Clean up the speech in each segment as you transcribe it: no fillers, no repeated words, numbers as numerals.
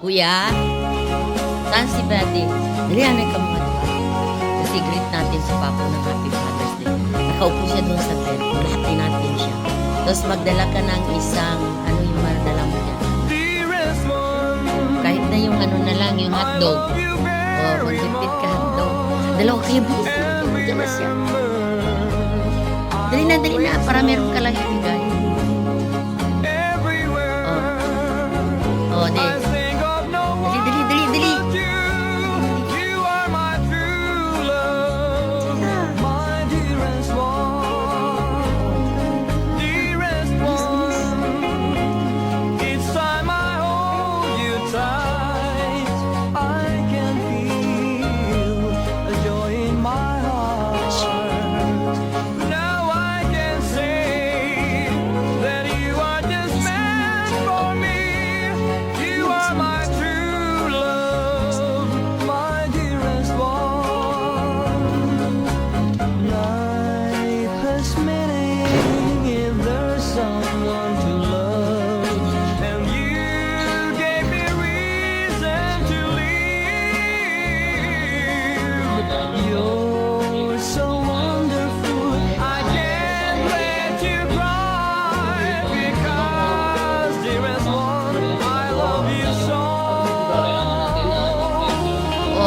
Kuya, saan si Daddy? Dali, anay ka mga diba? Kasi greet natin si Papa ng Happy Father's Day. Nakaupo siya doon sa bed. Lahatin natin siya. Tapos magdala ka ng isang, ano yung madala mo dyan? Kahit na yung ano na lang, yung hotdog. O, magdipit ka hotdog. Dalawa kayo, bilis na. Diyan na siya. Dali na, para meron ka lang ibigay. Oh, di. Dali.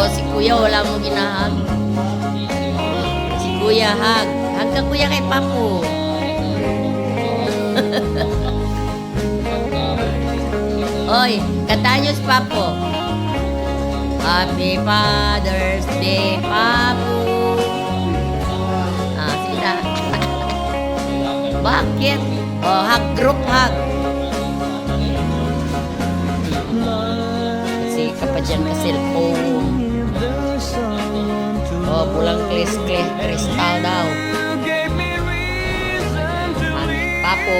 Si Kuya, wala mong ginahag. Si Kuya, hag. Hag ka, Kuya, kay Papo. Oy, kantahan niyo si Papo. Happy Father's Day, Papo. Sige na. Bakit? Hug, group hug. Kasi kapag dyan ka cellphone. Pulang kristal daw. Papo.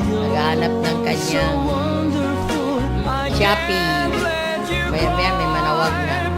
Naghahanap ng kanyang Shopee. Maya may manawag na.